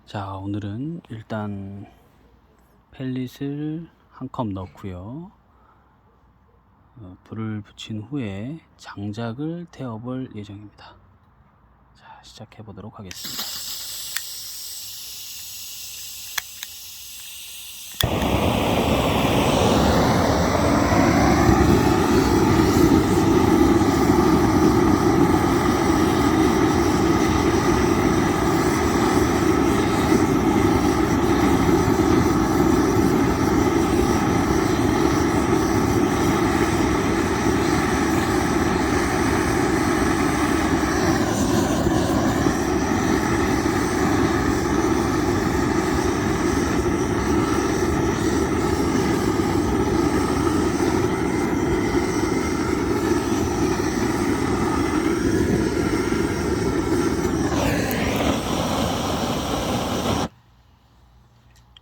자, 오늘은 일단 펠릿을 한 컵 넣고요. 불을 붙인 후에 장작을 태워 볼 예정입니다. 자, 시작해 보도록 하겠습니다.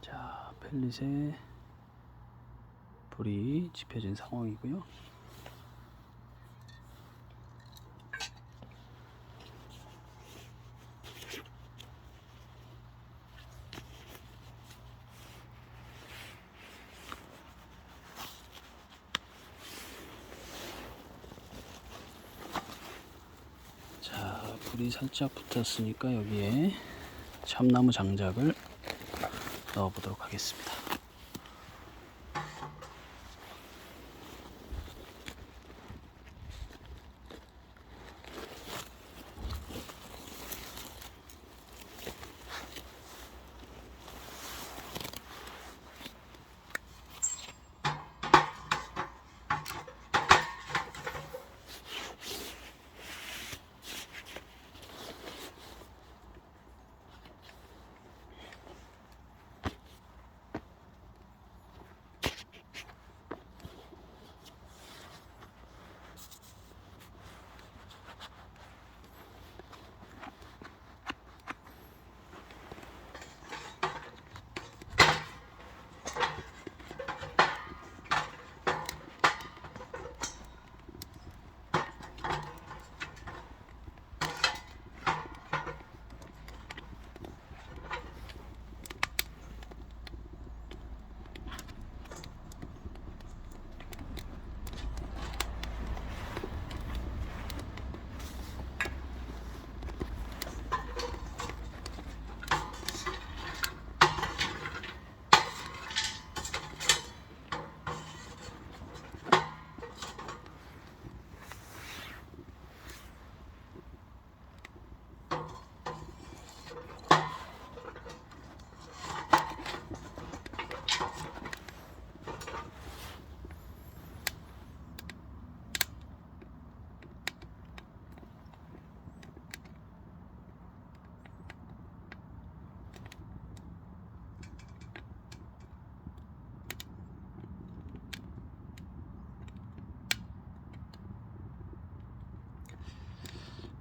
자, 펠릿에 불이 지펴진 상황이고요. 자, 불이 살짝 붙었으니까 여기에 참나무 장작을 넣어 보도록 하겠습니다.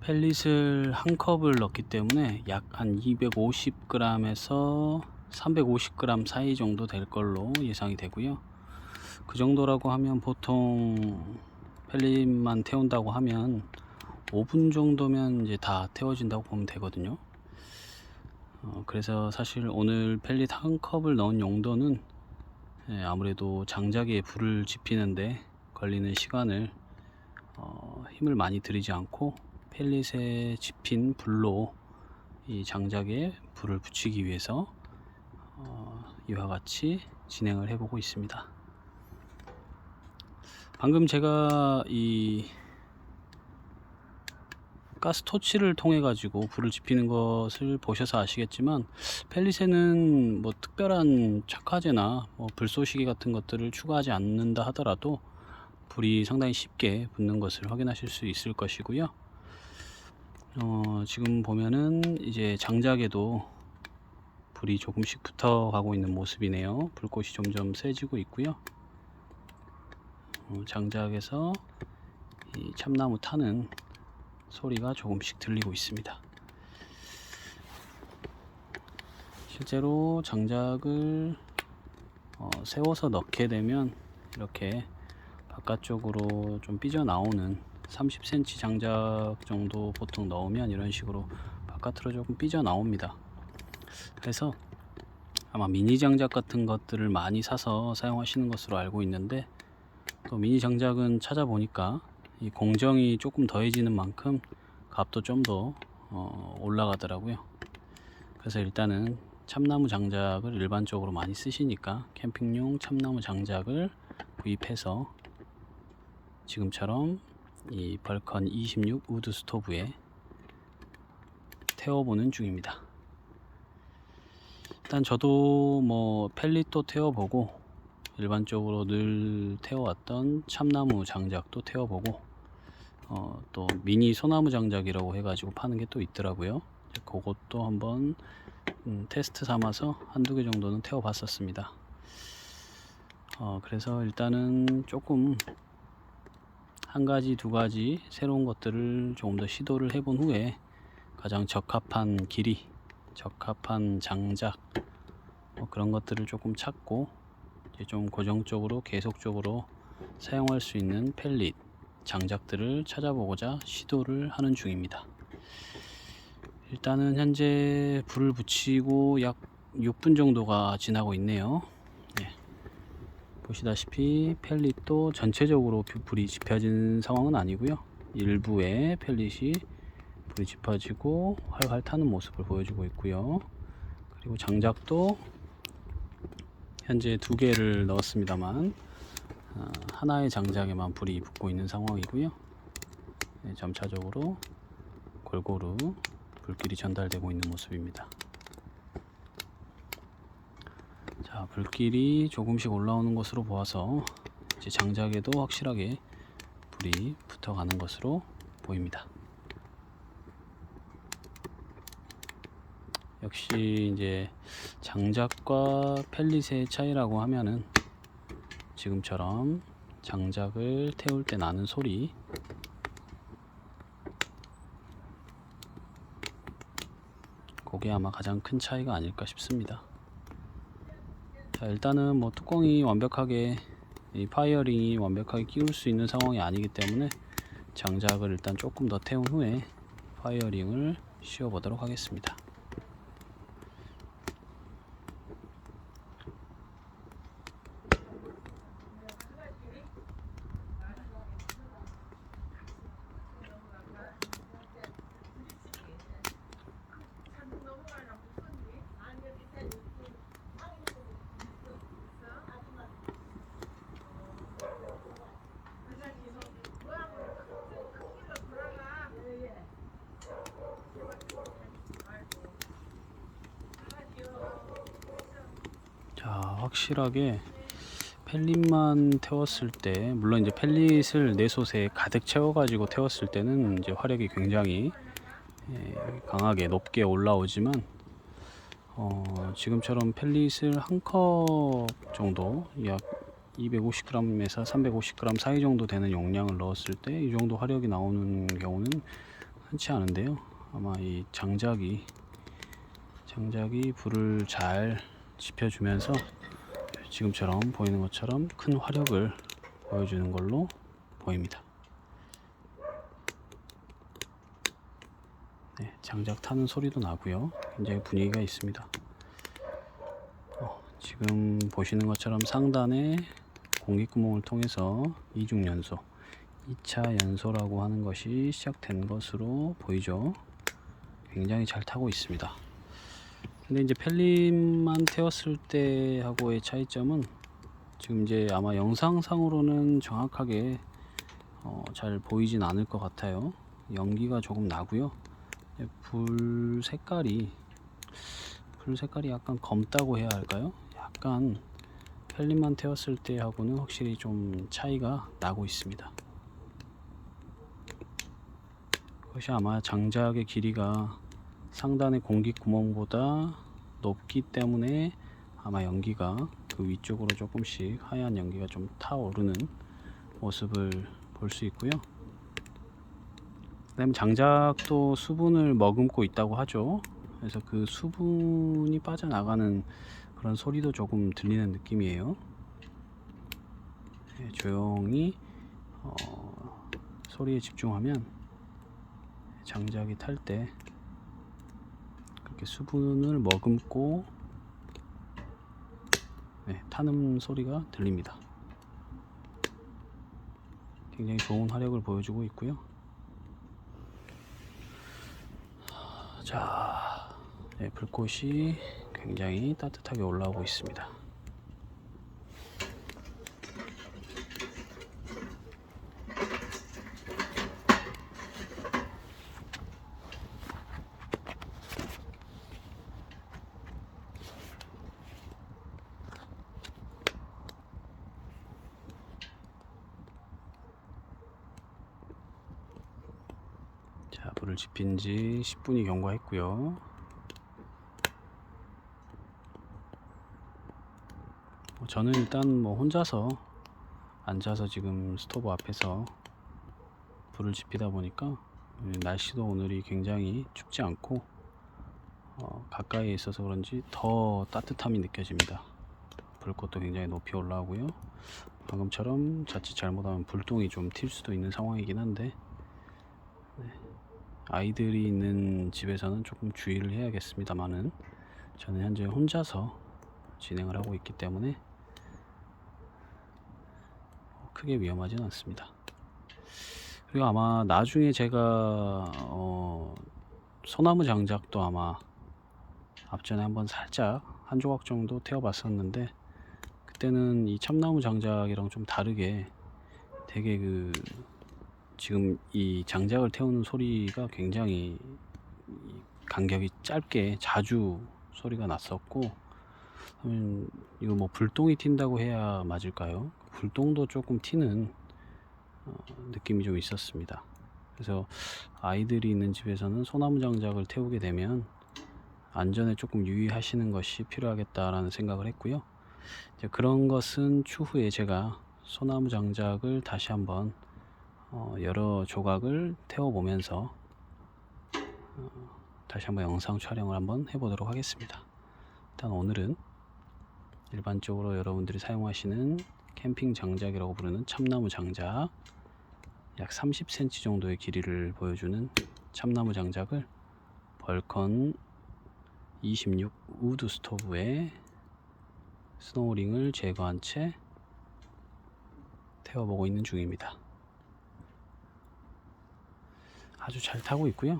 펠릿을 한 컵을 넣기 때문에 약 한 250g에서 350g 사이 정도 될 걸로 예상이 되고요. 그 정도라고 하면 보통 펠릿만 태운다고 하면 5분 정도면 이제 다 태워진다고 보면 되거든요. 그래서 사실 오늘 펠릿 한 컵을 넣은 용도는 아무래도 장작에 불을 지피는데 걸리는 시간을 힘을 많이 들이지 않고 펠릿에 집힌 불로 이 장작에 불을 붙이기 위해서 이와 같이 진행을 해보고 있습니다. 방금 제가 이 가스 토치를 통해 가지고 불을 지피는 것을 보셔서 아시겠지만 펠릿에는 뭐 특별한 착화제나 뭐 불쏘시개 같은 것들을 추가하지 않는다 하더라도 불이 상당히 쉽게 붙는 것을 확인하실 수 있을 것이고요. 지금 보면은 이제 장작에도 불이 조금씩 붙어 가고 있는 모습이네요. 불꽃이 점점 세지고 있고요. 장작에서 이 참나무 타는 소리가 조금씩 들리고 있습니다. 실제로 장작을 세워서 넣게 되면 이렇게 바깥쪽으로 좀 삐져 나오는 30cm 장작 정도 보통 넣으면 이런 식으로 바깥으로 조금 삐져 나옵니다. 그래서 아마 미니 장작 같은 것들을 많이 사서 사용하시는 것으로 알고 있는데, 또 미니 장작은 찾아보니까 이 공정이 조금 더해지는 만큼 값도 좀 더 올라가더라고요. 그래서 일단은 참나무 장작을 일반적으로 많이 쓰시니까 캠핑용 참나무 장작을 구입해서 지금처럼 이 벌컨 26 우드 스토브에 태워보는 중입니다. 일단 저도 뭐 펠릿도 태워보고 일반적으로 늘 태워왔던 참나무 장작도 태워보고 또 미니 소나무 장작이라고 해가지고 파는 게 또 있더라고요. 그것도 한번 테스트 삼아서 한두 개 정도는 태워봤었습니다. 그래서 일단은 조금 한 가지 두 가지 새로운 것들을 조금 더 시도를 해본 후에 가장 적합한 길이, 적합한 장작 그런 것들을 조금 찾고 이제 좀 고정적으로 계속적으로 사용할 수 있는 펠릿 장작들을 찾아보고자 시도를 하는 중입니다. 일단은 현재 불을 붙이고 약 6분 정도가 지나고 있네요. 보시다시피 펠릿도 전체적으로 불이 지펴진 상황은 아니고요. 일부에 펠릿이 불이 지펴지고 활활 타는 모습을 보여주고 있고요. 그리고 장작도 현재 2개를 넣었습니다만 하나의 장작에만 불이 붙고 있는 상황이고요. 점차적으로 골고루 불길이 전달되고 있는 모습입니다. 자, 불길이 조금씩 올라오는 것으로 보아서 이제 장작에도 확실하게 불이 붙어가는 것으로 보입니다. 역시 이제 장작과 펠릿의 차이라고 하면은 지금처럼 장작을 태울 때 나는 소리, 그게 아마 가장 큰 차이가 아닐까 싶습니다. 자, 일단은 뭐 뚜껑이 완벽하게 이 파이어링이 완벽하게 끼울 수 있는 상황이 아니기 때문에 장작을 일단 조금 더 태운 후에 파이어링을 씌워 보도록 하겠습니다. 자, 확실하게 펠릿만 태웠을 때, 물론 이제 펠릿을 내솥에 가득 채워가지고 태웠을 때는 이제 화력이 굉장히 강하게 높게 올라오지만 지금처럼 펠릿을 한 컵 정도, 약 250g에서 350g 사이 정도 되는 용량을 넣었을 때 이 정도 화력이 나오는 경우는 흔치 않은데요. 아마 이 장작이 불을 잘 지펴주면서 지금처럼 보이는 것처럼 큰 화력을 보여주는 걸로 보입니다. 네, 장작 타는 소리도 나고요. 굉장히 분위기가 있습니다. 지금 보시는 것처럼 상단에 공기구멍을 통해서 이중 연소, 2차 연소라고 하는 것이 시작된 것으로 보이죠. 굉장히 잘 타고 있습니다. 근데 이제 펠릿만 태웠을 때하고의 차이점은 지금 이제 아마 영상상으로는 정확하게 잘 보이진 않을 것 같아요. 연기가 조금 나고요. 불 색깔이 약간 검다고 해야 할까요? 약간 펠릿만 태웠을 때하고는 확실히 좀 차이가 나고 있습니다. 그것이 아마 장작의 길이가 상단의 공기 구멍보다 높기 때문에 아마 연기가 그 위쪽으로 조금씩 하얀 연기가 좀 타오르는 모습을 볼 수 있고요. 그다음에 장작도 수분을 머금고 있다고 하죠. 그래서 그 수분이 빠져나가는 그런 소리도 조금 들리는 느낌이에요. 네, 조용히 소리에 집중하면 장작이 탈 때 이렇게 수분을 머금고 타는 소리가 들립니다. 굉장히 좋은 화력을 보여주고 있고요. 자, 불꽃이 굉장히 따뜻하게 올라오고 있습니다. 자, 불을 지핀 지 10분이 경과했고요. 저는 일단 혼자서 앉아서 지금 스토브 앞에서 불을 지피다 보니까 날씨도 오늘이 굉장히 춥지 않고 가까이에 있어서 그런지 더 따뜻함이 느껴집니다. 불꽃도 굉장히 높이 올라오고요. 방금처럼 자칫 잘못하면 불똥이 좀 튈 수도 있는 상황이긴 한데 아이들이 있는 집에서는 조금 주의를 해야겠습니다만은 저는 현재 혼자서 진행을 하고 있기 때문에 크게 위험하지는 않습니다. 그리고 아마 나중에 제가 소나무 장작도 아마 앞전에 한번 살짝 한 조각 정도 태워 봤었는데 그때는 이 참나무 장작이랑 좀 다르게 되게 지금 이 장작을 태우는 소리가 굉장히 간격이 짧게 자주 소리가 났었고, 이거 불똥이 튄다고 해야 맞을까요? 불똥도 조금 튀는 느낌이 좀 있었습니다. 그래서 아이들이 있는 집에서는 소나무 장작을 태우게 되면 안전에 조금 유의하시는 것이 필요하겠다라는 생각을 했고요. 이제 그런 것은 추후에 제가 소나무 장작을 다시 한번 여러 조각을 태워보면서 다시 한번 영상 촬영을 한번 해보도록 하겠습니다. 일단 오늘은 일반적으로 여러분들이 사용하시는 캠핑 장작이라고 부르는 참나무 장작, 약 30cm 정도의 길이를 보여주는 참나무 장작을 벌컨 26 우드 스토브에 스노우링을 제거한 채 태워보고 있는 중입니다. 아주 잘 타고 있고요.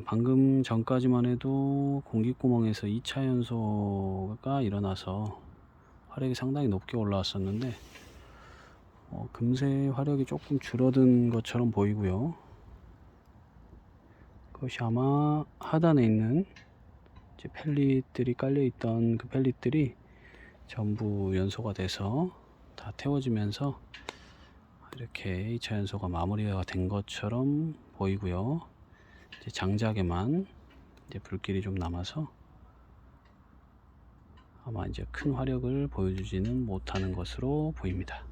방금 전까지만 해도 공기구멍에서 2차 연소가 일어나서 화력이 상당히 높게 올라왔었는데 금세 화력이 조금 줄어든 것처럼 보이고요. 그것이 아마 하단에 있는 이제 펠릿들이 깔려 있던 그 펠릿들이 전부 연소가 돼서 다 태워지면서 이렇게 2차 연소가 마무리가 된 것처럼 보이고요. 이제 장작에만 이제 불길이 좀 남아서 아마 이제 큰 화력을 보여주지는 못하는 것으로 보입니다.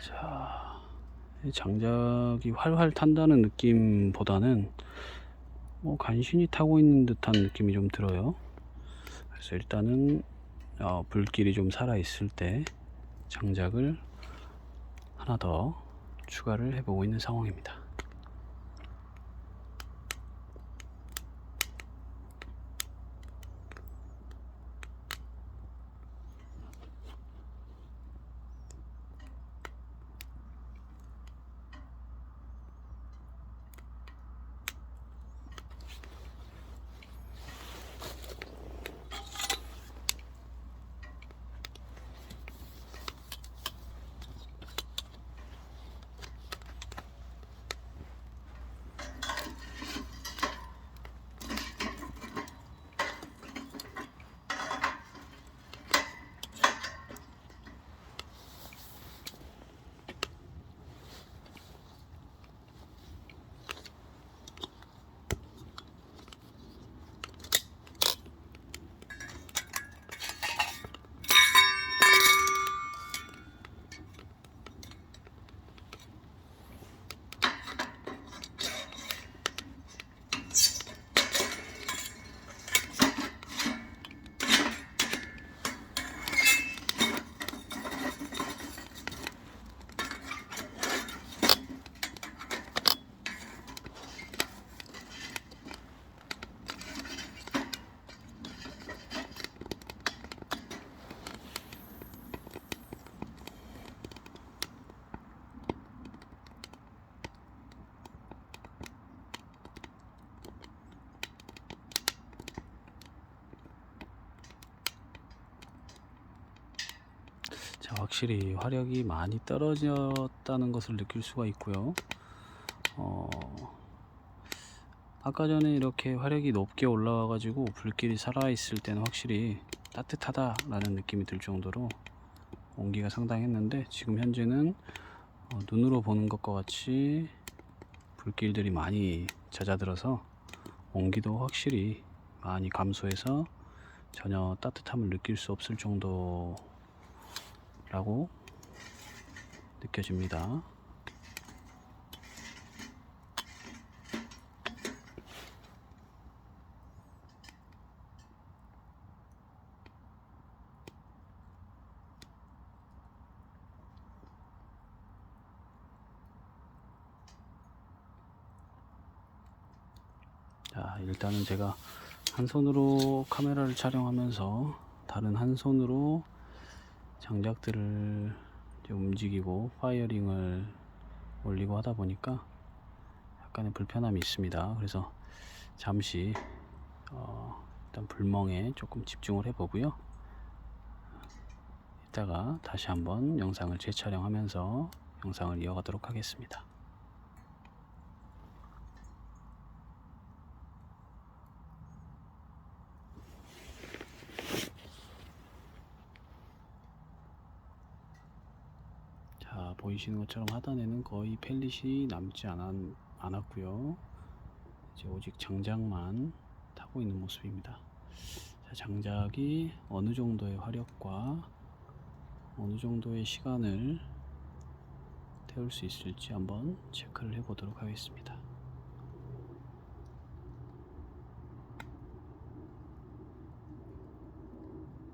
자, 장작이 활활 탄다는 느낌보다는 간신히 타고 있는 듯한 느낌이 좀 들어요. 그래서 일단은 불길이 좀 살아 있을 때 장작을 하나 더 추가를 해보고 있는 상황입니다. 확실히 화력이 많이 떨어졌다는 것을 느낄 수가 있고요. 아까 전에 이렇게 화력이 높게 올라와 가지고 불길이 살아 있을 때는 확실히 따뜻하다 라는 느낌이 들 정도로 온기가 상당했는데, 지금 현재는 눈으로 보는 것과 같이 불길들이 많이 잦아들어서 온기도 확실히 많이 감소해서 전혀 따뜻함을 느낄 수 없을 정도라고 느껴집니다. 자, 일단은 제가 한 손으로 카메라를 촬영하면서 다른 한 손으로 장작들을 이제 움직이고 파이어링을 올리고 하다 보니까 약간의 불편함이 있습니다. 그래서 잠시 일단 불멍에 조금 집중을 해 보고요. 이따가 다시 한번 영상을 재촬영하면서 영상을 이어가도록 하겠습니다. 자, 보이시는 것처럼 하단에는 거의 펠릿이 남지 않았고요. 이제 오직 장작만 타고 있는 모습입니다. 자, 장작이 어느 정도의 화력과 어느 정도의 시간을 태울 수 있을지 한번 체크를 해 보도록 하겠습니다.